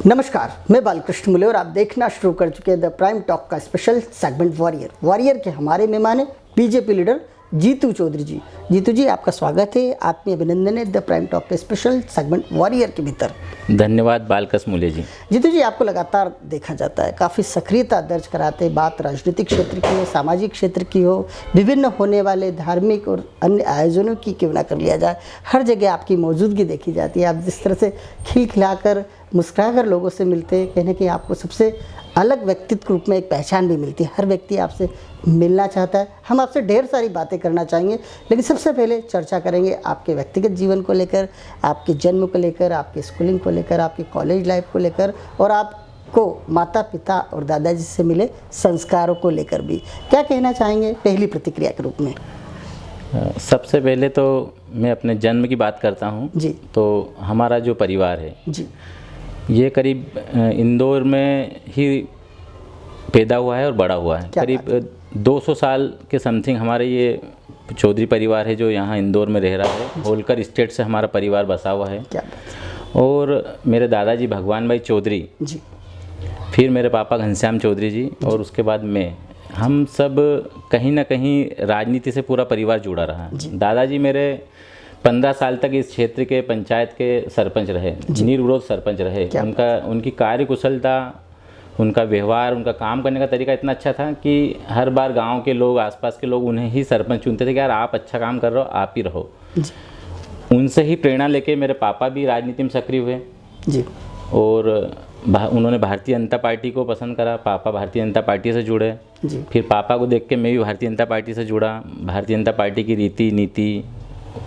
नमस्कार, मैं बालकृष्ण मुले और आप देखना शुरू कर चुके हैं द प्राइम टॉक का स्पेशल सेगमेंट वॉरियर के हमारे मेहमान हैं बीजेपी लीडर जीतू चौधरी जी। जीतू जी, आपका स्वागत है, आत्मीय अभिनंदन है द प्राइम टॉक के स्पेशल सेगमेंट वॉरियर के भीतर। धन्यवाद बालकृष्ण मुले जी। जीतू जी, आपको लगातार देखा जाता है, काफ़ी सक्रियता दर्ज कराते, बात राजनीतिक क्षेत्र की हो, सामाजिक क्षेत्र की हो, विभिन्न होने वाले धार्मिक और अन्य आयोजनों की क्यों ना कर लिया जाए, हर जगह आपकी मौजूदगी देखी जाती है। आप जिस तरह से खिलखिलाकर मुस्कुराकर लोगों से मिलते हैं, कहीं ना कहीं आपको सबसे अलग व्यक्तित्व के रूप में एक पहचान भी मिलती है। हर व्यक्ति आपसे मिलना चाहता है। हम आपसे ढेर सारी बातें करना चाहेंगे, लेकिन सबसे पहले चर्चा करेंगे आपके व्यक्तिगत जीवन को लेकर, आपके जन्म को लेकर, आपके स्कूलिंग को लेकर, आपकी कॉलेज लाइफ को लेकर और आपको माता पिता और दादाजी से मिले संस्कारों को लेकर भी। क्या कहना चाहेंगे पहली प्रतिक्रिया के रूप में? सबसे पहले तो मैं अपने जन्म की बात करता हूँ जी। तो हमारा जो परिवार है जी ये करीब इंदौर में ही पैदा हुआ है और बड़ा हुआ है। करीब 200 साल के समथिंग हमारे ये चौधरी परिवार है जो यहाँ इंदौर में रह रहा है। होलकर स्टेट से हमारा परिवार बसा हुआ है। क्या और मेरे दादाजी भगवान भाई चौधरी जी, फिर मेरे पापा घनश्याम चौधरी जी और उसके बाद मैं, हम सब कहीं ना कहीं राजनीति से पूरा परिवार जुड़ा रहा है। दादाजी मेरे 15 साल तक इस क्षेत्र के पंचायत के सरपंच रहे, निर्विरोध सरपंच रहे। उनकी कार्यकुशलता, उनका व्यवहार, उनका काम करने का तरीका इतना अच्छा था कि हर बार गांव के लोग, आसपास के लोग उन्हें ही सरपंच चुनते थे कि यार आप अच्छा काम कर रहे हो, आप ही रहो। उनसे ही प्रेरणा लेके मेरे पापा भी राजनीति में सक्रिय हुए जी। और उन्होंने भारतीय जनता पार्टी को पसंद करा। पापा भारतीय जनता पार्टी से जुड़े जी। फिर पापा को देख के मैं भी भारतीय जनता पार्टी से जुड़ा, भारतीय जनता पार्टी की रीति नीति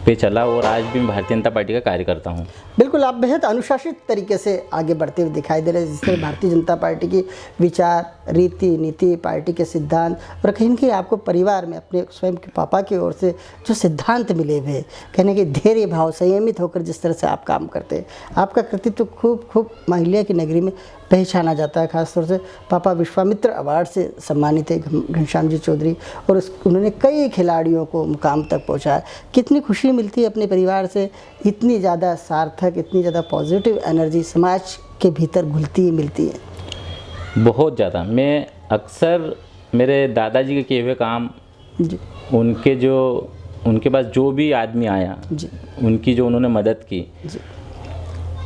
पे चला और आज भी मैं भारतीय जनता पार्टी का कार्य करता हूँ। बिल्कुल, आप बेहद अनुशासित तरीके से आगे बढ़ते हुए दिखाई दे रहे हैं, जिससे भारतीय जनता पार्टी की विचार, रीति नीति, पार्टी के सिद्धांत और कहीं ना कहीं आपको परिवार में अपने स्वयं के पापा की ओर से जो सिद्धांत मिले हुए, कहने के धैर्य भाव, संयमित होकर जिस तरह से आप काम करते हैं, आपका कृतित्व खूब महिला की नगरी में पहचाना जाता है। खासतौर से पापा विश्वामित्र अवार्ड से सम्मानित है घनश्याम जी चौधरी और उन्होंने कई खिलाड़ियों को मुकाम तक पहुंचाया। कितनी खुशी मिलती है अपने परिवार से, इतनी ज़्यादा सार्थक, इतनी ज़्यादा पॉजिटिव एनर्जी समाज के भीतर घुलती मिलती है। बहुत ज़्यादा। मैं अक्सर मेरे दादाजी के किए हुए काम जी, उनके पास जो भी आदमी आया जी, उनकी जो उन्होंने मदद की जी,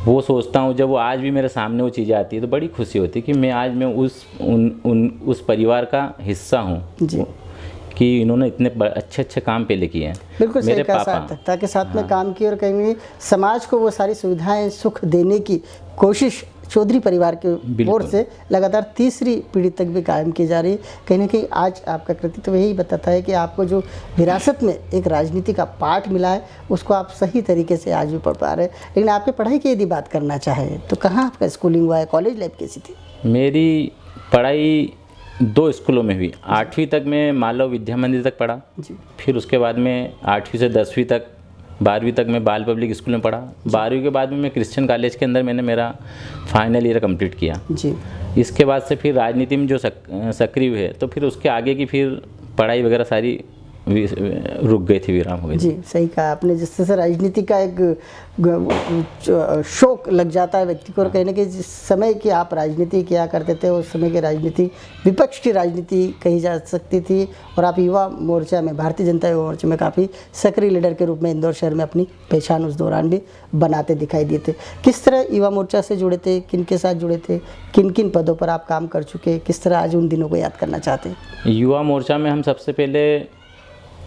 वो सोचता हूँ जब वो आज भी मेरे सामने वो चीज़ें आती है तो बड़ी खुशी होती है कि मैं आज उस परिवार का हिस्सा हूँ जी। कि इन्होंने इतने अच्छे काम पहले किए हैं। बिल्कुल मेरे सही कहा, पापा सार्थकता के साथ में काम किया और कहीं समाज को वो सारी सुविधाएं, सुख देने की कोशिश चौधरी परिवार की ओर से लगातार तीसरी पीढ़ी तक भी कायम की जा रही है। कहीं ना कहीं आज आपका कृतित्व यही बताता है कि आपको जो विरासत में एक राजनीति का पाठ मिला है उसको आप सही तरीके से आज भी पढ़ पा रहे हैं। लेकिन आपकी पढ़ाई की यदि बात करना चाहें तो कहाँ आपका स्कूलिंग हुआ है, कॉलेज लाइफ कैसी थी? मेरी पढ़ाई 2 स्कूलों में हुई। 8वीं तक मैं मालव विद्या मंदिर तक पढ़ा जी। फिर उसके बाद में 8वीं से 10वीं तक, 12वीं तक मैं बाल पब्लिक स्कूल में पढ़ा। 12वीं के बाद में मैं क्रिश्चियन कॉलेज के अंदर मैंने मेरा फाइनल ईयर कंप्लीट किया। जी। इसके बाद से फिर राजनीति में जो सक्रिय हुए तो फिर उसके आगे की फिर पढ़ाई वगैरह सारी रुक गई थी, विराम हो गई। जी, सही कहा आपने। जिस तरह से राजनीति का एक शौक लग जाता है व्यक्ति को और कहीं ना कहीं जिस समय की आप राजनीति किया करते थे उस समय की राजनीति विपक्ष की राजनीति कही जा सकती थी और आप युवा मोर्चा में, भारतीय जनता युवा मोर्चा में काफ़ी सक्रिय लीडर के रूप में इंदौर शहर में अपनी पहचान उस दौरान भी बनाते दिखाई दिए थे। किस तरह युवा मोर्चा से जुड़े थे, किन के साथ जुड़े थे, किन किन पदों पर आप काम कर चुके, किस तरह आज उन दिनों को याद करना चाहते हैं? युवा मोर्चा में हम सबसे पहले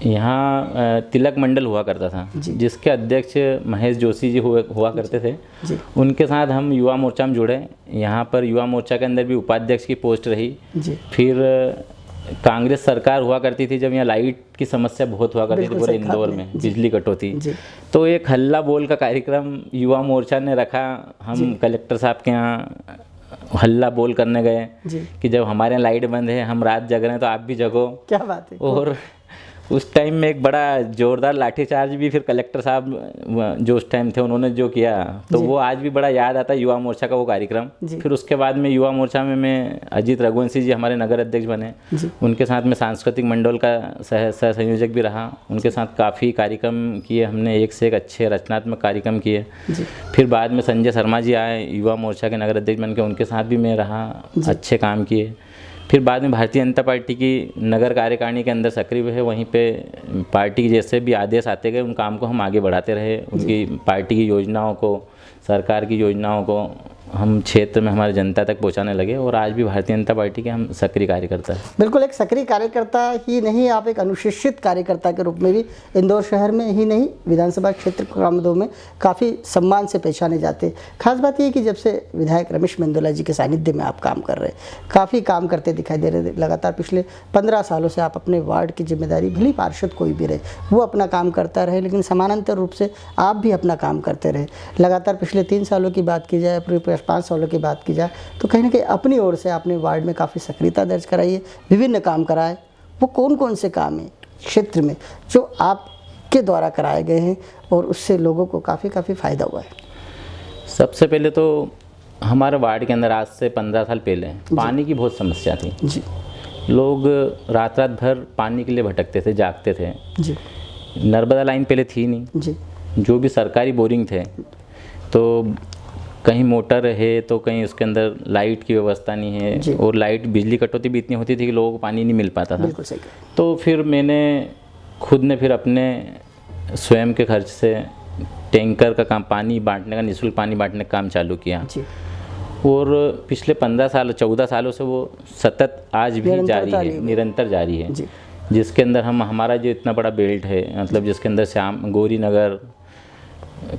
यहाँ तिलक मंडल हुआ करता था जिसके अध्यक्ष महेश जोशी जी हुआ करते थे। उनके साथ हम युवा मोर्चा में जुड़े। यहाँ पर युवा मोर्चा के अंदर भी उपाध्यक्ष की पोस्ट रही। फिर कांग्रेस सरकार हुआ करती थी जब यहाँ लाइट की समस्या बहुत हुआ करती थी पूरे इंदौर में, बिजली कटौती, तो एक हल्ला बोल का कार्यक्रम युवा मोर्चा ने रखा। हम कलेक्टर साहब के यहाँ हल्ला बोल करने गए कि जब हमारे यहाँ लाइट बंद है, हम रात जग रहे हैं तो आप भी जगो। क्या बात है। और उस टाइम में एक बड़ा जोरदार लाठीचार्ज भी फिर कलेक्टर साहब जो उस टाइम थे उन्होंने जो किया, तो वो आज भी बड़ा याद आता है, युवा मोर्चा का वो कार्यक्रम। फिर उसके बाद में युवा मोर्चा में मैं अजीत रघुवंशी जी हमारे नगर अध्यक्ष बने, उनके साथ में सांस्कृतिक मंडल का सह संयोजक भी रहा। उनके साथ काफ़ी कार्यक्रम किए हमने, एक से एक अच्छे रचनात्मक कार्यक्रम किए। फिर बाद में संजय शर्मा जी आए युवा मोर्चा के नगर अध्यक्ष बन के, उनके साथ भी मैं रहा, अच्छे काम किए। फिर बाद में भारतीय जनता पार्टी की नगर कार्यकारिणी के अंदर सक्रिय हुए, वहीं पे पार्टी के जैसे भी आदेश आते गए उन काम को हम आगे बढ़ाते रहे। उनकी पार्टी की योजनाओं को, सरकार की योजनाओं को हम क्षेत्र में हमारे जनता तक पहुंचाने लगे, और आज भी भारतीय जनता पार्टी के हम सक्रिय कार्यकर्ता हैं। बिल्कुल, एक सक्रिय कार्यकर्ता ही नहीं, आप एक अनुशिक्षित कार्यकर्ता के रूप में भी इंदौर शहर में ही नहीं विधानसभा क्षेत्र क्रमांक 2 में काफ़ी सम्मान से पहचाने जाते। खास बात यह कि जब से विधायक रमेश मेंदोला जी के सानिध्य में आप काम कर रहे, काफ़ी काम करते दिखाई दे रहे। लगातार पिछले 15 सालों से आप अपने वार्ड की जिम्मेदारी, भली पार्षद कोई भी रहे वो अपना काम करता रहे, लेकिन समानांतर रूप से आप भी अपना काम करते रहे। लगातार पिछले 3 सालों की बात की जाए, पूरे 5 सालों की बात की जाए, तो कहीं ना कहीं अपनी ओर से आपने वार्ड में काफ़ी सक्रियता दर्ज कराई है, विभिन्न काम कराए। वो कौन कौन से काम हैं क्षेत्र में जो आपके द्वारा कराए गए हैं और उससे लोगों को काफ़ी फ़ायदा हुआ है? सबसे पहले तो हमारे वार्ड के अंदर आज से 15 साल पहले पानी की बहुत समस्या थी जी। लोग रात भर पानी के लिए भटकते थे, जागते थे जी। नर्मदा लाइन पहले थी नहीं जी। जो भी सरकारी बोरिंग थे, तो कहीं मोटर है तो कहीं उसके अंदर लाइट की व्यवस्था नहीं है, और लाइट बिजली कटौती भी इतनी होती थी कि लोगों को पानी नहीं मिल पाता था। बिल्कुल सही। तो फिर मैंने खुद ने फिर अपने स्वयं के खर्च से टैंकर का काम, पानी बांटने का, निःशुल्क पानी बांटने का काम चालू किया जी। और पिछले 14 सालों से वो सतत आज भी जारी है, निरंतर जारी है जी। जिसके अंदर हमारा जो इतना बड़ा बेल्ट है, मतलब जिसके अंदर श्याम गौरी नगर,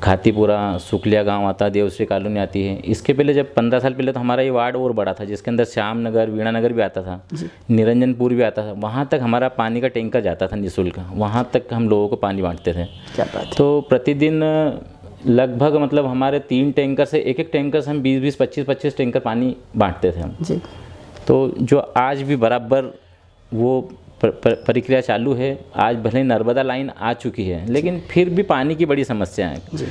खातीपुरा, सुकलिया गांव आता है, देवश्री कॉलोनी आती है। इसके पहले जब 15 साल पहले तो हमारा ये वार्ड और बड़ा था, जिसके अंदर श्याम नगर, वीणा नगर भी आता था, निरंजनपुर भी आता था। वहाँ तक हमारा पानी का टैंकर जाता था निःशुल्क, वहाँ तक हम लोगों को पानी बांटते थे। क्या बात है। तो प्रतिदिन लगभग मतलब हमारे 3 टैंकर से, एक टैंकर से हम 20-20, 25-25 टैंकर पानी बांटते थे हम जी। तो जो आज भी बराबर वो प्रक्रिया चालू है। आज भले नर्मदा लाइन आ चुकी है, लेकिन फिर भी पानी की बड़ी समस्या है।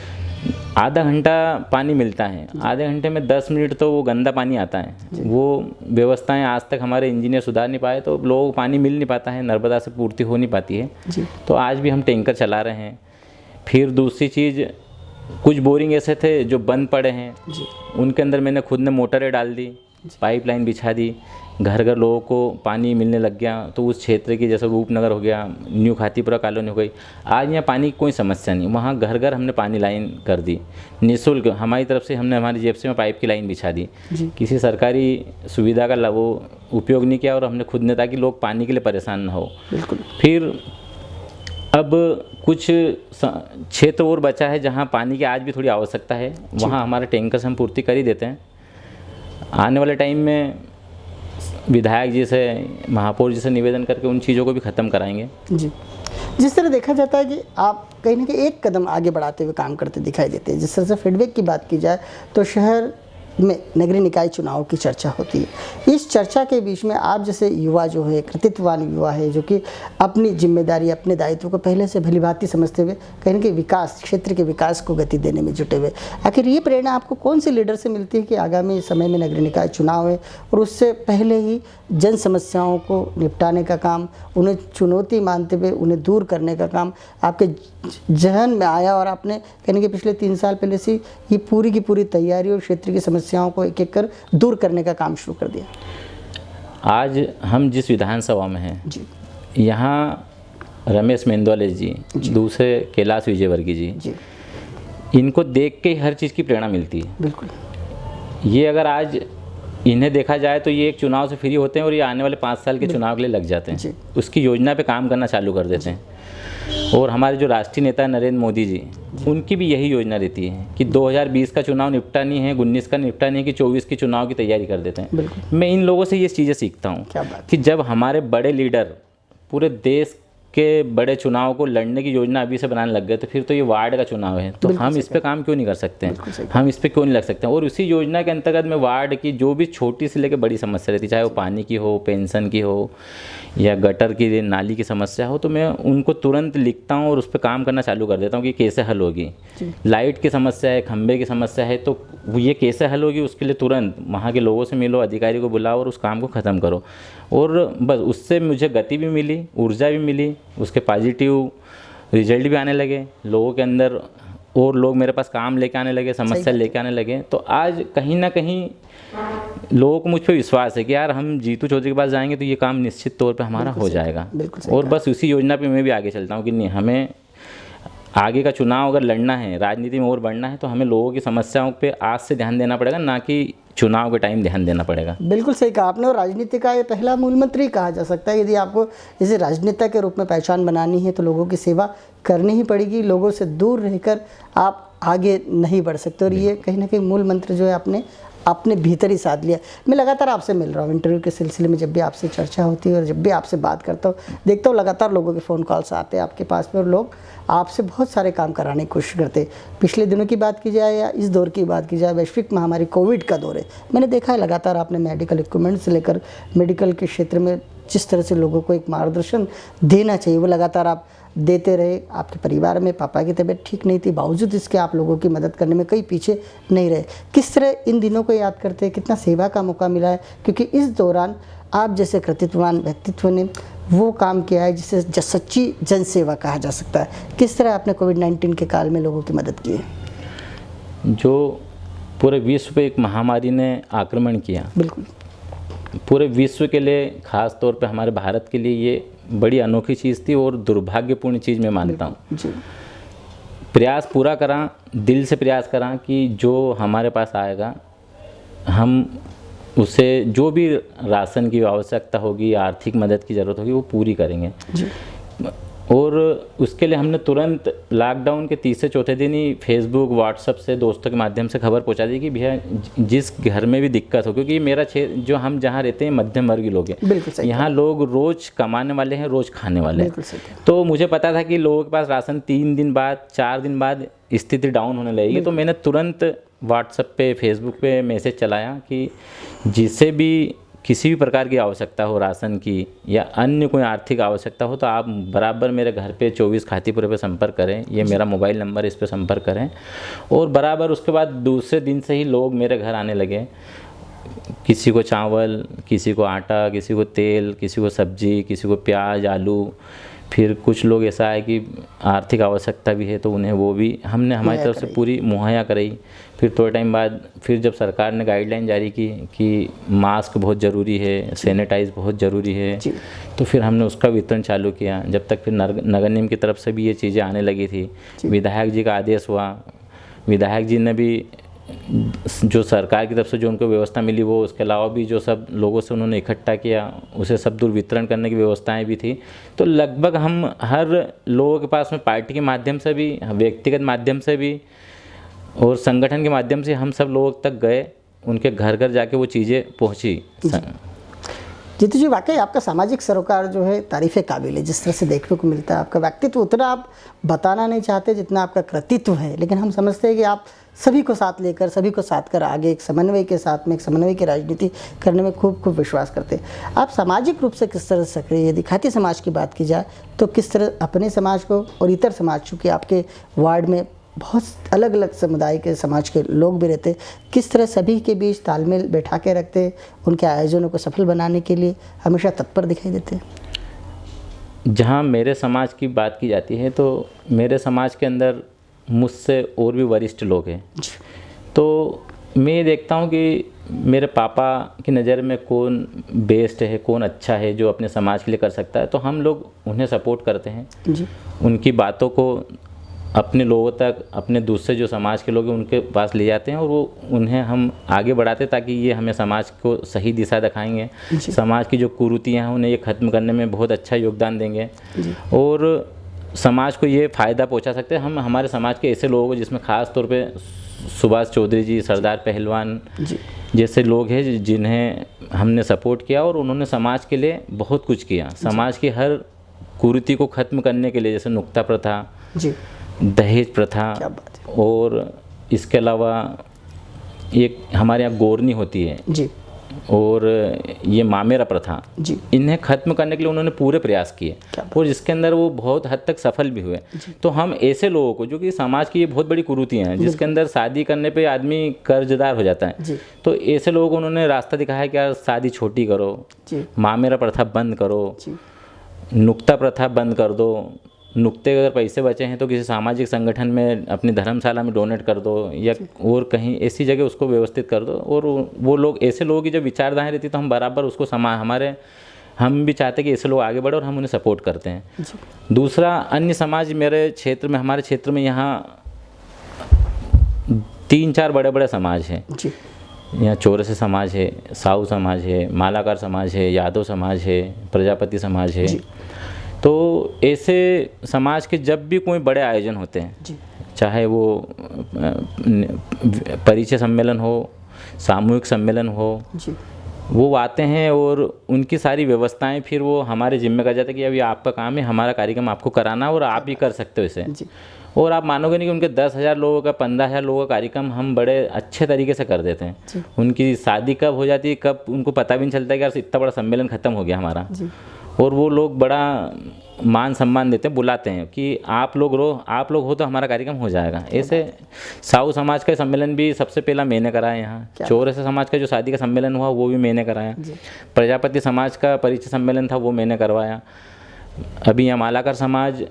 आधा घंटा पानी मिलता है, आधे घंटे में 10 मिनट तो वो गंदा पानी आता है। वो व्यवस्थाएं आज तक हमारे इंजीनियर सुधार नहीं पाए, तो लोगों को पानी मिल नहीं पाता है, नर्मदा से पूर्ति हो नहीं पाती है। तो आज भी हम टैंकर चला रहे हैं। फिर दूसरी चीज़, कुछ बोरिंग ऐसे थे जो बंद पड़े हैं, उनके अंदर मैंने खुद ने मोटरें डाल दी, पाइपलाइन बिछा दी, घर घर लोगों को पानी मिलने लग गया। तो उस क्षेत्र की, जैसे रूपनगर हो गया, न्यू खातीपुरा कॉलोनी हो गई, आज यहाँ पानी की कोई समस्या नहीं। वहाँ घर घर हमने पानी लाइन कर दी निःशुल्क, हमारी तरफ से हमने हमारी जेब से में पाइप की लाइन बिछा दी। किसी सरकारी सुविधा का वो उपयोग नहीं किया, और हमने खुद ने, ताकि लोग पानी के लिए परेशान ना हो। फिर अब कुछ क्षेत्र और बचा है जहाँ पानी की आज भी थोड़ी आवश्यकता है, वहाँ हमारे टैंकर से हम पूर्ति कर ही देते हैं। आने वाले टाइम में विधायक जी से, महापौर जी से निवेदन करके उन चीज़ों को भी ख़त्म कराएंगे जी। जिस तरह देखा जाता है कि आप कहीं ना कहीं एक कदम आगे बढ़ाते हुए काम करते दिखाई देते हैं। जिस तरह से फीडबैक की बात की जाए तो शहर में नगरीय निकाय चुनाव की चर्चा होती है। इस चर्चा के बीच में आप जैसे युवा जो है, कृतित्ववान युवा है, जो कि अपनी जिम्मेदारी, अपने दायित्व को पहले से भलीभांति समझते हुए कहीं ना कहीं विकास, क्षेत्र के विकास को गति देने में जुटे हुए, आखिर ये प्रेरणा आपको कौन से लीडर से मिलती है कि आगामी समय में नगरीय निकाय चुनाव है और उससे पहले ही जन समस्याओं को निपटाने का काम, उन्हें चुनौती मानते हुए उन्हें दूर करने का काम आपके जहन में आया, और आपने कहने के पिछले 3 साल पहले से ये पूरी की पूरी तैयारी और क्षेत्र की समस्याओं को एक एक कर दूर करने का काम शुरू कर दिया? आज हम जिस विधानसभा में हैं जी, यहाँ रमेश मेंदोला जी, दूसरे कैलाश विजयवर्गीय जी, इनको देख के हर चीज़ की प्रेरणा मिलती है। बिल्कुल। ये अगर आज इन्हें देखा जाए तो ये एक चुनाव से फ्री होते हैं और ये आने वाले 5 साल के चुनाव के लिए लग जाते हैं, उसकी योजना पे काम करना चालू कर देते हैं। और हमारे जो राष्ट्रीय नेता नरेंद्र मोदी जी, उनकी भी यही योजना रहती है कि 2020 का चुनाव निपटा नहीं है, 19 का निपटा नहीं है, कि 24 की चुनाव की तैयारी कर देते हैं। मैं इन लोगों से ये चीज़ें सीखता हूँ कि जब हमारे बड़े लीडर पूरे देश के बड़े चुनाव को लड़ने की योजना अभी से बनाने लग गए तो फिर तो ये वार्ड का चुनाव है, तो हम इस पे काम क्यों नहीं कर सकते हैं, हम इस पे क्यों नहीं लग सकते हैं। और उसी योजना के अंतर्गत में वार्ड की जो भी छोटी से लेकर बड़ी समस्या रहती, चाहे वो पानी की हो, पेंशन की हो या गटर की नाली की समस्या हो, तो मैं उनको तुरंत लिखता हूँ और उस पर काम करना चालू कर देता हूँ कि कैसे हल होगी। लाइट की समस्या है, खंबे की समस्या है, तो ये कैसे हल होगी, उसके लिए तुरंत वहाँ के लोगों से मिलो, अधिकारी को बुलाओ और उस काम को ख़त्म करो। और बस उससे मुझे गति भी मिली, ऊर्जा भी मिली, उसके पॉजिटिव रिजल्ट भी आने लगे लोगों के अंदर, और लोग मेरे पास काम लेके आने लगे, समस्या लेके आने लगे। तो आज कहीं ना कहीं लोगों को मुझ पर विश्वास है कि यार हम जीतू चौधरी के पास जाएंगे तो ये काम निश्चित तौर पे हमारा हो जाएगा। और बस उसी योजना पे मैं भी आगे चलता हूँ कि नहीं, हमें आगे का चुनाव अगर लड़ना है, राजनीति में और बढ़ना है, तो हमें लोगों की समस्याओं पे आज से ध्यान देना पड़ेगा, ना कि चुनाव के टाइम ध्यान देना पड़ेगा। बिल्कुल सही कहा आपने। और राजनीति का ये पहला मूल मंत्र ही कहा जा सकता है। यदि आपको इसे राजनेता के रूप में पहचान बनानी है तो लोगों की सेवा करनी ही पड़ेगी, लोगों से दूर रहकर आप आगे नहीं बढ़ सकते। और ये कहीं ना कहीं मूल मंत्र जो है आपने अपने भीतर ही साध लिया। मैं लगातार आपसे मिल रहा हूँ इंटरव्यू के सिलसिले में, जब भी आपसे चर्चा होती है और जब भी आपसे बात करता हूँ, देखता हूँ लगातार लोगों के फ़ोन कॉल्स आते हैं आपके पास में और लोग आपसे बहुत सारे काम कराने की कोशिश करते हैं। पिछले दिनों की बात की जाए या इस दौर की बात की जाए, वैश्विक महामारी कोविड का दौर है, मैंने देखा है लगातार आपने मेडिकल इक्विपमेंट से लेकर मेडिकल के क्षेत्र में जिस तरह से लोगों को एक मार्गदर्शन देना चाहिए वो लगातार आप देते रहे। आपके परिवार में पापा की तबीयत ठीक नहीं थी, बावजूद इसके आप लोगों की मदद करने में कहीं पीछे नहीं रहे। किस तरह इन दिनों को याद करते हैं, कितना सेवा का मौका मिला है, क्योंकि इस दौरान आप जैसे कृतित्ववान व्यक्तित्व ने वो काम किया है जिसे सच्ची जनसेवा कहा जा सकता है। किस तरह आपने कोविड-19 के काल में लोगों की मदद की है? जो पूरे विश्व पे एक महामारी ने आक्रमण किया, बिल्कुल पूरे विश्व के लिए, खास तौर पे हमारे भारत के लिए ये बड़ी अनोखी चीज़ थी और दुर्भाग्यपूर्ण चीज़ मैं मानता हूँ। प्रयास पूरा करा, दिल से प्रयास करा कि जो हमारे पास आएगा हम उसे जो भी राशन की आवश्यकता होगी, आर्थिक मदद की ज़रूरत होगी, वो पूरी करेंगे। और उसके लिए हमने तुरंत लॉकडाउन के तीसरे चौथे दिन ही फेसबुक, व्हाट्सएप से, दोस्तों के माध्यम से खबर पहुंचा दी कि भैया जिस घर में भी दिक्कत हो, क्योंकि मेरा क्षेत्र जो हम जहाँ रहते हैं मध्यम वर्गीय लोग हैं, यहाँ लोग रोज़ कमाने वाले हैं, रोज़ खाने वाले हैं। तो मुझे पता था कि लोगों के पास राशन 3 दिन बाद, 4 दिन बाद स्थिति डाउन होने लगेगी। तो मैंने तुरंत व्हाट्सएप पे, फेसबुक पे मैसेज चलाया कि जिसे भी किसी भी प्रकार की आवश्यकता हो, राशन की या अन्य कोई आर्थिक आवश्यकता हो, तो आप बराबर मेरे घर पे 24 खातीपुरे पे संपर्क करें। ये मेरा मोबाइल नंबर, इस पे संपर्क करें। और बराबर उसके बाद दूसरे दिन से ही लोग मेरे घर आने लगे। किसी को चावल, किसी को आटा, किसी को तेल, किसी को सब्जी, किसी को प्याज, आलू। फिर कुछ लोग ऐसा है कि आर्थिक आवश्यकता भी है तो उन्हें वो भी हमने हमारी तरफ से पूरी मुहैया कराई। फिर थोड़े टाइम बाद फिर जब सरकार ने गाइडलाइन जारी की कि मास्क बहुत ज़रूरी है, सैनिटाइज बहुत ज़रूरी है, तो फिर हमने उसका वितरण चालू किया। जब तक फिर नगर निगम की तरफ से भी ये चीज़ें आने लगी थी, विधायक जी का आदेश हुआ, विधायक जी ने भी जो सरकार की तरफ से जो उनको व्यवस्था मिली वो, उसके अलावा भी जो सब लोगों से उन्होंने इकट्ठा किया उसे सब दूर वितरण करने की व्यवस्थाएं भी थी। तो लगभग हम हर लोगों के पास में पार्टी के माध्यम से भी, व्यक्तिगत माध्यम से भी और संगठन के माध्यम से हम सब लोगों तक गए, उनके घर घर जाके वो चीज़ें पहुँची। जीतू जी, वाकई आपका सामाजिक सरोकार जो है तारीफ़ काबिल है। जिस तरह से देखने को मिलता है आपका व्यक्तित्व, उतना आप बताना नहीं चाहते जितना आपका कृतित्व है, लेकिन हम समझते हैं कि आप सभी को साथ लेकर, सभी को साथ कर आगे एक समन्वय के साथ में, एक समन्वय की राजनीति करने में खूब विश्वास करते हैं। आप सामाजिक रूप से किस तरह सक्रिय, यदि खाती समाज की बात की जाए तो किस तरह अपने समाज को और इतर समाज, चूँकि आपके वार्ड में बहुत अलग अलग समुदाय के, समाज के लोग भी रहते, किस तरह सभी के बीच तालमेल बैठा के रखते, उनके आयोजनों को सफल बनाने के लिए हमेशा तत्पर दिखाई देते हैं? जहाँ मेरे समाज की बात की जाती है तो मेरे समाज के अंदर मुझसे और भी वरिष्ठ लोग हैं। तो मैं ये देखता हूँ कि मेरे पापा की नज़र में कौन बेस्ट है, कौन अच्छा है जो अपने समाज के लिए कर सकता है, तो हम लोग उन्हें सपोर्ट करते हैं जी। उनकी बातों को अपने लोगों तक, अपने दूसरे जो समाज के लोग हैं उनके पास ले जाते हैं और वो उन्हें हम आगे बढ़ाते हैं ताकि ये हमें समाज को सही दिशा दिखाएंगे, समाज की जो कुरीतियाँ हैं उन्हें ये ख़त्म करने में बहुत अच्छा योगदान देंगे और समाज को ये फ़ायदा पहुंचा सकते हैं। हम हमारे समाज के ऐसे लोगों को, जिसमें ख़ास तौर पे सुभाष चौधरी जी, सरदार पहलवान जैसे लोग हैं जिन्हें हमने सपोर्ट किया और उन्होंने समाज के लिए बहुत कुछ किया। समाज की हर कुरीति को ख़त्म करने के लिए, जैसे नुक्ता प्रथा, जी, दहेज प्रथा, क्या बात है। और इसके अलावा एक हमारे यहाँ गोरनी होती है, जी, और ये मामेरा प्रथा, जी, इन्हें ख़त्म करने के लिए उन्होंने पूरे प्रयास किए क्या और जिसके अंदर वो बहुत हद तक सफल भी हुए। तो हम ऐसे लोगों को, जो कि समाज की ये बहुत बड़ी कुरीतियाँ हैं, जिसके अंदर शादी करने पे आदमी कर्जदार हो जाता है, जी, तो ऐसे लोगों को उन्होंने रास्ता दिखाया कि यार शादी छोटी करो, जी, मामेरा प्रथा बंद करो, जी, नुक्ता प्रथा बंद कर दो, नुक्ते अगर पैसे बचे हैं तो किसी सामाजिक संगठन में अपनी धर्मशाला में डोनेट कर दो, या और कहीं ऐसी जगह उसको व्यवस्थित कर दो। और वो लोग, ऐसे लोगों की जब विचारधारा रहती तो हम बराबर उसको हम भी चाहते हैं कि ऐसे लोग आगे बढ़े और हम उन्हें सपोर्ट करते हैं। दूसरा, अन्य समाज मेरे क्षेत्र में, हमारे क्षेत्र में यहाँ 3-4 बड़े बड़े समाज हैं। जी, यहाँ चौरसे समाज है, साहू समाज है, मालाकार समाज है, यादव समाज है, प्रजापति समाज है। तो ऐसे समाज के जब भी कोई बड़े आयोजन होते हैं, जी, चाहे वो परिचय सम्मेलन हो, सामूहिक सम्मेलन हो, जी, वो आते हैं और उनकी सारी व्यवस्थाएं फिर वो हमारे जिम्मे कर जाते हैं कि अब ये आपका काम है, हमारा कार्यक्रम आपको कराना और आप भी कर सकते हो इसे। जी, और आप मानोगे नहीं कि उनके 10,000 लोगों का, 15,000 लोगों का कार्यक्रम हम बड़े अच्छे तरीके से कर देते हैं। उनकी शादी कब हो जाती है, कब उनको पता भी नहीं चलता कि यार इतना बड़ा सम्मेलन ख़त्म हो गया हमारा। और वो लोग बड़ा मान सम्मान देते हैं, बुलाते हैं कि आप लोग हो तो हमारा कार्यक्रम हो जाएगा। ऐसे साहू समाज का सम्मेलन भी सबसे पहला मैंने कराया यहाँ। चौरसे समाज का जो शादी का सम्मेलन हुआ वो भी मैंने कराया। प्रजापति समाज का परिचय सम्मेलन था वो मैंने करवाया। अभी यहाँ मालाकार समाज,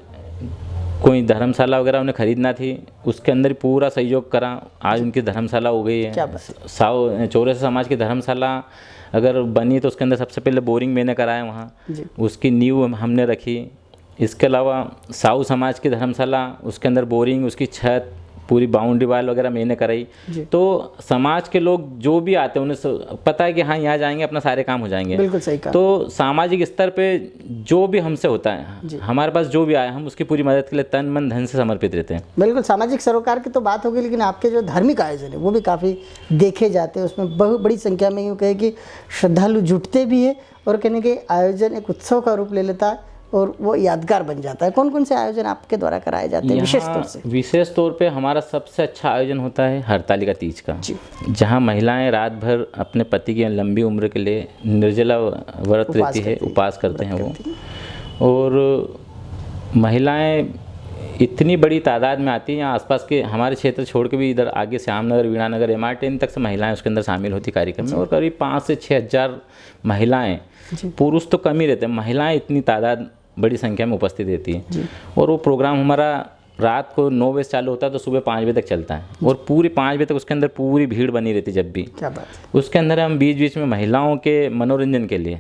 कोई धर्मशाला वगैरह उन्हें खरीदना थी, उसके अंदर पूरा सहयोग करा, आज उनकी धर्मशाला हो गई है। चौरसे समाज की धर्मशाला अगर बनी तो उसके अंदर सबसे पहले बोरिंग मैंने कराया वहाँ, उसकी नींव हमने रखी। इसके अलावा साहू समाज की धर्मशाला, उसके अंदर बोरिंग, उसकी छत, पूरी बाउंड्री वाल वगैरह मैंने कराई। तो समाज के लोग जो भी आते हैं उन्हें पता है कि हाँ यहाँ जाएंगे अपना सारे काम हो जाएंगे। बिल्कुल सही कहा। तो सामाजिक स्तर पे जो भी हमसे होता है, हमारे पास जो भी आए, हम उसकी पूरी मदद के लिए तन मन धन से समर्पित रहते हैं। बिल्कुल, सामाजिक सरोकार की तो बात होगी, लेकिन आपके जो धार्मिक आयोजन है वो भी काफ़ी देखे जाते हैं। उसमें बहुत बड़ी संख्या में यूँ कहे कि श्रद्धालु जुटते भी है और कहने के आयोजन एक उत्सव का रूप ले लेता है और वो यादगार बन जाता है। कौन कौन से आयोजन आपके द्वारा कराए जाते हैं विशेष तौर से? विशेष तौर पे हमारा सबसे अच्छा आयोजन होता है हरतालिका तीज का, जहाँ महिलाएं रात भर अपने पति की लंबी उम्र के लिए निर्जला व्रत रहती है, उपवास करते हैं वो। और महिलाएं इतनी बड़ी तादाद में आती हैं, यहाँ आसपास के हमारे क्षेत्र छोड़ के भी इधर आगे श्यामनगर, वीणानगर, MR10 तक से महिलाएं उसके अंदर शामिल होती कार्यक्रम में। और करीब 5 से 6 हज़ार महिलाएं, पुरुष तो कम ही रहते हैं, महिलाएं इतनी तादाद बड़ी संख्या में उपस्थित रहती है। और वो प्रोग्राम हमारा रात को 9 बजे चालू होता है तो सुबह 5 बजे तक चलता है, और पूरी 5 बजे तक उसके अंदर पूरी भीड़ बनी रहती है। जब भी क्या बात है। उसके अंदर हम बीच बीच में महिलाओं के मनोरंजन के लिए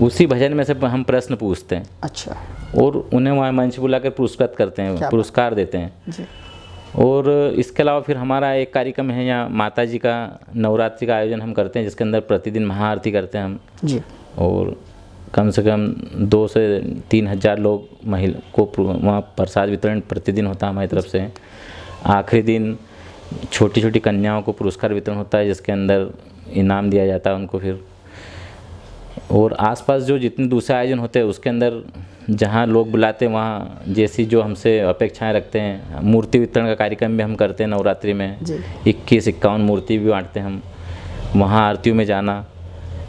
उसी भजन में से हम प्रश्न पूछते हैं। अच्छा। और उन्हें वहाँ मंच बुलाकर पुरस्कृत करते हैं, पुरस्कार देते हैं। और इसके अलावा फिर हमारा एक कार्यक्रम है यहाँ माता जी का नवरात्रि का आयोजन हम करते हैं, जिसके अंदर प्रतिदिन महाआरती करते हैं हम जी। और कम से कम 2 से 3 हज़ार लोग महिला को वहाँ प्रसाद वितरण प्रतिदिन होता है हमारी तरफ से। आखिरी दिन छोटी छोटी कन्याओं को पुरस्कार वितरण होता है, जिसके अंदर इनाम दिया जाता है उनको फिर। और आसपास जो जितने दूसरे आयोजन होते हैं उसके अंदर जहाँ लोग बुलाते हैं वहाँ जैसी जो हमसे अपेक्षाएं रखते हैं, मूर्ति वितरण का कार्यक्रम भी हम करते हैं नवरात्रि में। 21-51 मूर्ति भी बांटते हैं हम, वहाँ आरतियों में जाना।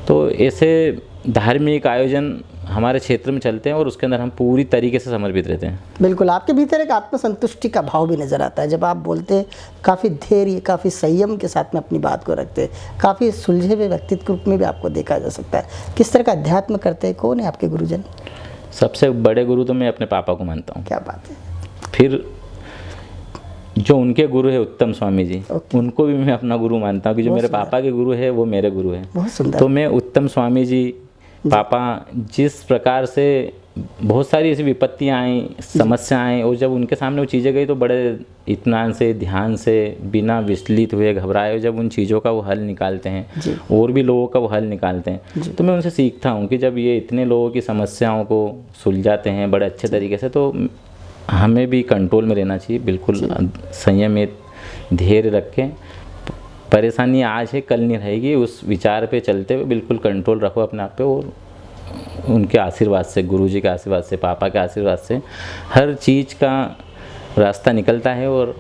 तो ऐसे धार्मिक आयोजन हमारे क्षेत्र में चलते हैं और उसके अंदर हम पूरी तरीके से समर्पित रहते हैं। बिल्कुल, आपके भीतर एक आत्मसंतुष्टि का भाव भी नज़र आता है जब आप बोलते हैं। काफ़ी धैर्य, काफ़ी संयम के साथ में अपनी बात को रखते हैं। काफ़ी सुलझे हुए व्यक्तित्व के रूप में भी आपको देखा जा सकता है। किस तरह का अध्यात्म करते हैं? कौन है आपके गुरुजन? सबसे बड़े गुरु तो मैं अपने पापा को मानता हूँ। क्या बात है। फिर जो उनके गुरु है उत्तम स्वामी जी, उनको भी मैं अपना गुरु मानता हूँ कि जो मेरे पापा के गुरु है वो मेरे गुरु है। बहुत सुंदर। तो मैं उत्तम स्वामी जी पापा जिस प्रकार से बहुत सारी ऐसी विपत्तियाँ आई, समस्या आई, और जब उनके सामने वो चीज़ें गई तो बड़े इत्मीनान से, ध्यान से, बिना विचलित हुए, घबराए हुए जब उन चीज़ों का वो हल निकालते हैं और भी लोगों का वो हल निकालते हैं, तो मैं उनसे सीखता हूँ कि जब ये इतने लोगों की समस्याओं को सुलझाते हैं बड़े अच्छे तरीके से, तो हमें भी कंट्रोल में रहना चाहिए। बिल्कुल संयमित, धैर्य रख के, परेशानी आज है कल नहीं रहेगी, उस विचार पे चलते हुए बिल्कुल कंट्रोल रखो अपने आप पे और उनके आशीर्वाद से, गुरुजी के आशीर्वाद से, पापा के आशीर्वाद से हर चीज़ का रास्ता निकलता है और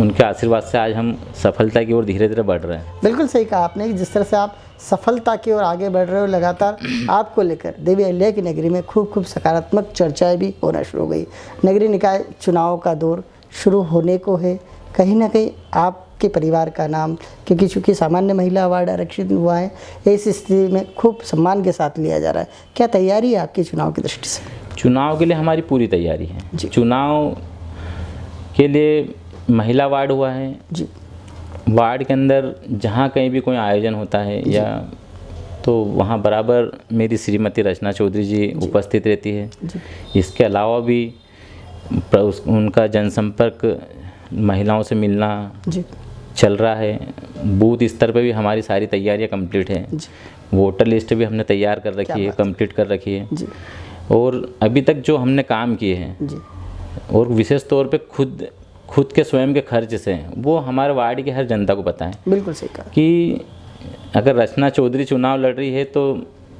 उनके आशीर्वाद से आज हम सफलता की ओर धीरे धीरे बढ़ रहे हैं। बिल्कुल सही कहा आपने कि जिस तरह से आप सफलता की ओर आगे बढ़ रहे हो, लगातार आपको लेकर देवी अहिल्या की नगरी में खूब सकारात्मक चर्चाएं भी होना शुरू हो गई। नगरीय निकाय चुनाव का दौर शुरू होने को है, कहीं ना कहीं आपके परिवार का नाम, क्योंकि चूँकि सामान्य महिला अवार्ड आरक्षित हुआ है, इस स्थिति में खूब सम्मान के साथ लिया जा रहा है। क्या तैयारी है आपकी चुनाव की दृष्टि से? चुनाव के लिए हमारी पूरी तैयारी है। चुनाव के लिए महिला वार्ड हुआ है जी। वार्ड के अंदर जहाँ कहीं भी कोई आयोजन होता है या तो वहाँ बराबर मेरी श्रीमती रचना चौधरी जी उपस्थित रहती है। इसके अलावा भी उनका जनसंपर्क, महिलाओं से मिलना चल रहा है। बूथ स्तर पे भी हमारी सारी तैयारियां कंप्लीट है। वोटर लिस्ट भी हमने तैयार कर रखी है, कंप्लीट कर रखी है। और अभी तक जो हमने काम किए हैं और विशेष तौर पे खुद के स्वयं के खर्च से, वो हमारे वार्ड की हर जनता को पता है। बिल्कुल सही कहा कि अगर रचना चौधरी चुनाव लड़ रही है तो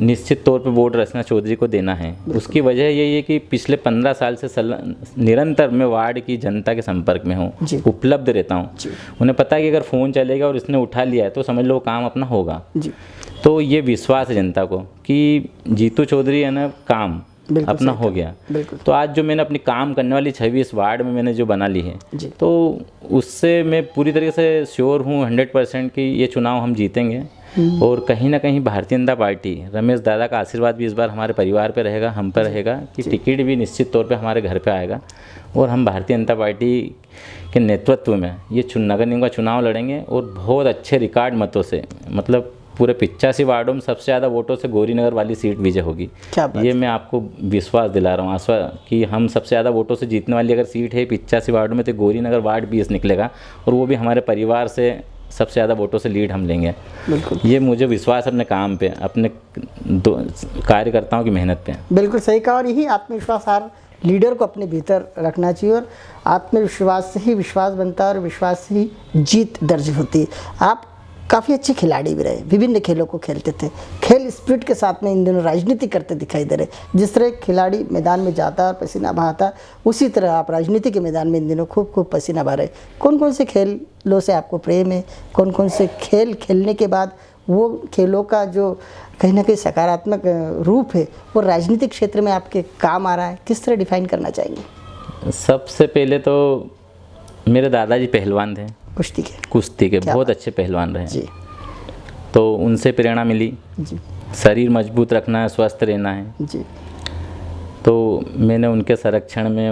निश्चित तौर पे वोट रचना चौधरी को देना है। उसकी वजह यही है कि पिछले 15 साल से निरंतर मैं वार्ड की जनता के संपर्क में हूँ, उपलब्ध रहता हूँ। उन्हें पता है कि अगर फ़ोन चलेगा और इसने उठा लिया है तो समझ लो काम अपना होगा। तो ये विश्वास है जनता को कि जीतू चौधरी है ना, काम अपना हो गया। तो आज जो मैंने अपनी काम करने वाली छवि इस वार्ड में मैंने जो बना ली है, तो उससे मैं पूरी तरीके से श्योर हूँ 100% कि ये चुनाव हम जीतेंगे। और कहीं ना कहीं भारतीय जनता पार्टी, रमेश दादा का आशीर्वाद भी इस बार हमारे परिवार पे रहेगा, हम पर रहेगा कि टिकट भी निश्चित तौर पे हमारे घर पे आएगा और हम भारतीय जनता पार्टी के नेतृत्व में ये नगर निगम का चुनाव लड़ेंगे और बहुत अच्छे रिकॉर्ड मतों से, मतलब पूरे 85 वार्डों में सबसे ज़्यादा वोटों से गौरीनगर वाली सीट विजय होगी। ये मैं आपको विश्वास दिला रहा हूँ कि हम सबसे ज़्यादा वोटों से जीतने वाली अगर सीट है 85 वार्डों में तो गौरीनगर वार्ड 20 निकलेगा और वो भी हमारे परिवार से सबसे ज़्यादा वोटों से लीड हम लेंगे। बिल्कुल, ये मुझे विश्वास अपने काम पे, अपने कार्यकर्ताओं की मेहनत पे। बिल्कुल सही कहा। और यही आत्मविश्वास हर लीडर को अपने भीतर रखना चाहिए और आत्मविश्वास से ही विश्वास बनता है और विश्वास से ही जीत दर्ज होती है। आप काफ़ी अच्छे खिलाड़ी भी रहे, विभिन्न खेलों को खेलते थे, खेल स्पिरिट के साथ में इन दिनों राजनीति करते दिखाई दे रहे। जिस तरह खिलाड़ी मैदान में जाता है और पसीना बहाता, उसी तरह आप राजनीति के मैदान में इन दिनों खूब पसीना बहा रहे। कौन कौन से खेलों से आपको प्रेम है? कौन कौन से खेल खेलने के बाद वो खेलों का जो कहीं ना कहीं सकारात्मक रूप है वो राजनीतिक क्षेत्र में आपके काम आ रहा है? किस तरह डिफाइन करना चाहेंगे? सबसे पहले तो मेरे दादाजी पहलवान थे, कुश्ती के बहुत अच्छे पहलवान रहे जी। तो उनसे प्रेरणा मिली जी। शरीर मजबूत रखना है, स्वस्थ रहना है जी। तो मैंने उनके संरक्षण में,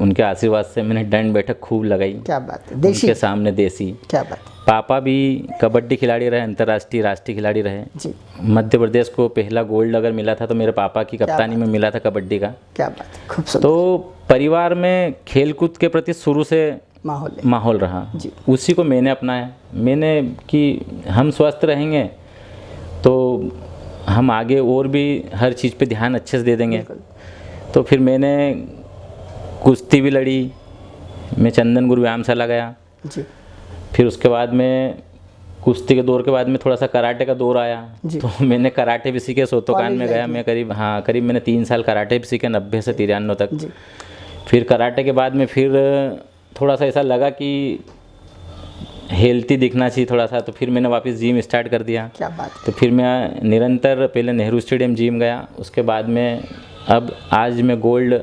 उनके आशीर्वाद से मैंने दंड बैठक खूब लगाई। क्या बात है, देसी? उनके सामने देसी। क्या बात है। पापा भी कबड्डी खिलाड़ी रहे, अंतर्राष्ट्रीय राष्ट्रीय खिलाड़ी रहे जी। मध्य प्रदेश को पहला गोल्ड अगर मिला था तो मेरे पापा की कप्तानी में मिला था कबड्डी का। क्या बात है, खूबसूरत। तो परिवार में खेलकूद के प्रति शुरू से माहौल रहा जी। उसी को मैंने अपनाया। मैंने कि हम स्वस्थ रहेंगे तो हम आगे और भी हर चीज़ पे ध्यान अच्छे से दे देंगे। तो फिर मैंने कुश्ती भी लड़ी, मैं चंदन गुरु व्यायामशाला गया जी। फिर उसके बाद में कुश्ती के दौर के बाद में थोड़ा सा कराटे का दौर आया तो मैंने कराटे भी सीखे। सोतोकान में गया मैं, करीब मैंने 3 साल कराटे भी सीखे 90 से 93 तक जी। फिर कराटे के बाद में फिर थोड़ा सा ऐसा लगा कि हेल्थी दिखना चाहिए थोड़ा सा, तो फिर मैंने वापस जिम स्टार्ट कर दिया। क्या बात। तो फिर मैं निरंतर पहले नेहरू स्टेडियम जिम गया, उसके बाद में अब आज मैं गोल्ड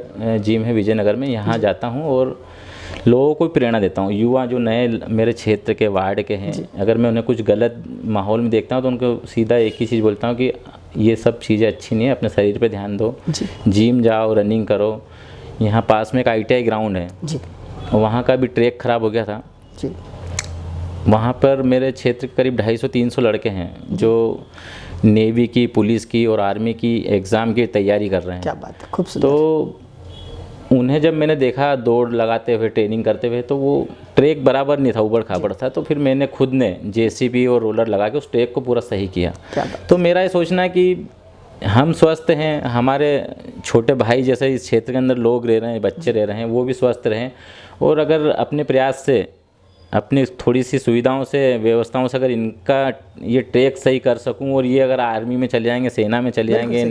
जिम है विजयनगर में, यहाँ जाता हूँ और लोगों को प्रेरणा देता हूँ। युवा जो नए मेरे क्षेत्र के वार्ड के हैं, अगर मैं उन्हें कुछ गलत माहौल में देखता हूँ तो उनको सीधा एक ही चीज़ बोलता हूँ कि ये सब चीज़ें अच्छी नहीं है, अपने शरीर पे ध्यान दो, जिम जाओ, रनिंग करो। यहाँ पास में एक ITI ग्राउंड है जी, वहाँ का भी ट्रैक ख़राब हो गया था जी। वहाँ पर मेरे क्षेत्र के करीब 250-300 लड़के हैं जो नेवी की, पुलिस की और आर्मी की एग्ज़ाम की तैयारी कर रहे हैं। क्या बात है, खूबसूरत। तो उन्हें जब मैंने देखा दौड़ लगाते हुए, ट्रेनिंग करते हुए, तो वो ट्रैक बराबर नहीं था, ऊबड़ खाबड़ था। तो फिर मैंने खुद ने JCB और रोलर लगा के उस ट्रैक को पूरा सही किया। तो मेरा ये सोचना है कि हम स्वस्थ हैं, हमारे छोटे भाई जैसे इस क्षेत्र के अंदर लोग रह रहे हैं, बच्चे रह रहे हैं, वो भी स्वस्थ रहें और अगर अपने प्रयास से अपनी थोड़ी सी सुविधाओं से, व्यवस्थाओं से अगर इनका ये ट्रैक सही कर सकूं और ये अगर आर्मी में चले जाएंगे, सेना में चले जाएंगे,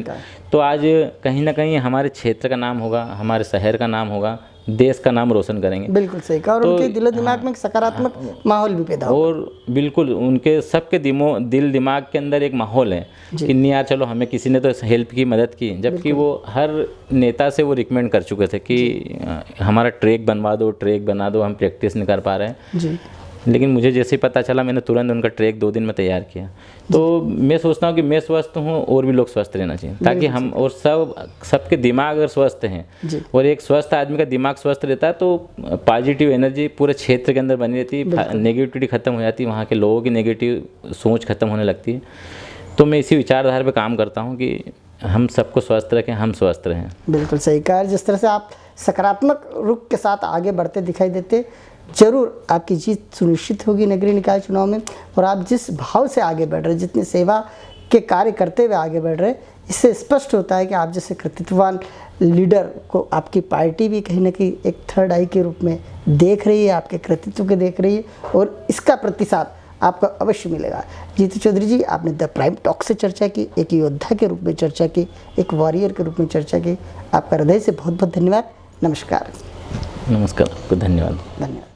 तो आज कहीं ना कहीं हमारे क्षेत्र का नाम होगा, हमारे शहर का नाम होगा, देश का नाम रोशन करेंगे। बिल्कुल सही कहा। और उनके दिलो दिमाग में एक सकारात्मक माहौल भी पैदा हो। और बिल्कुल उनके सबके दिल दिमाग के अंदर एक माहौल है कि नहीं यार चलो हमें किसी ने तो हेल्प की, मदद की, जबकि वो हर नेता से वो रिकमेंड कर चुके थे कि हमारा ट्रैक बनवा दो, ट्रैक बना दो, हम प्रैक्टिस नहीं कर पा रहे हैं जी। लेकिन मुझे जैसे ही पता चला मैंने तुरंत उनका ट्रैक 2 दिन में तैयार किया। तो मैं सोचता हूँ कि मैं स्वस्थ हूँ और भी लोग स्वस्थ रहना चाहिए, ताकि हम और सबके दिमाग अगर स्वस्थ हैं और एक स्वस्थ आदमी का दिमाग स्वस्थ रहता है तो पॉजिटिव एनर्जी पूरे क्षेत्र के अंदर बनी रहती है, नेगेटिविटी खत्म हो जाती है, वहाँ के लोगों की नेगेटिव सोच खत्म होने लगती है। तो मैं इसी विचारधारा पर काम करता हूँ कि हम सबको स्वस्थ रखें, हम स्वस्थ रहें। बिल्कुल सही कहा। जिस तरह से आप सकारात्मक रुख के साथ आगे बढ़ते दिखाई देते, जरूर आपकी जीत सुनिश्चित होगी नगरीय निकाय चुनाव में। और आप जिस भाव से आगे बढ़ रहे, जितनी सेवा के कार्य करते हुए आगे बढ़ रहे, इससे स्पष्ट होता है कि आप जैसे कृतित्ववान लीडर को आपकी पार्टी भी कहीं ना कहीं एक थर्ड आई के रूप में देख रही है, आपके कृतित्व के देख रही है, और इसका प्रतिसाद आपको अवश्य मिलेगा। जीतू चौधरी जी, आपने द प्राइम टॉक से चर्चा की, एक योद्धा के रूप में चर्चा की, एक वॉरियर के रूप में चर्चा की। आपका हृदय से बहुत बहुत धन्यवाद। नमस्कार। नमस्कार, आपको धन्यवाद। धन्यवाद।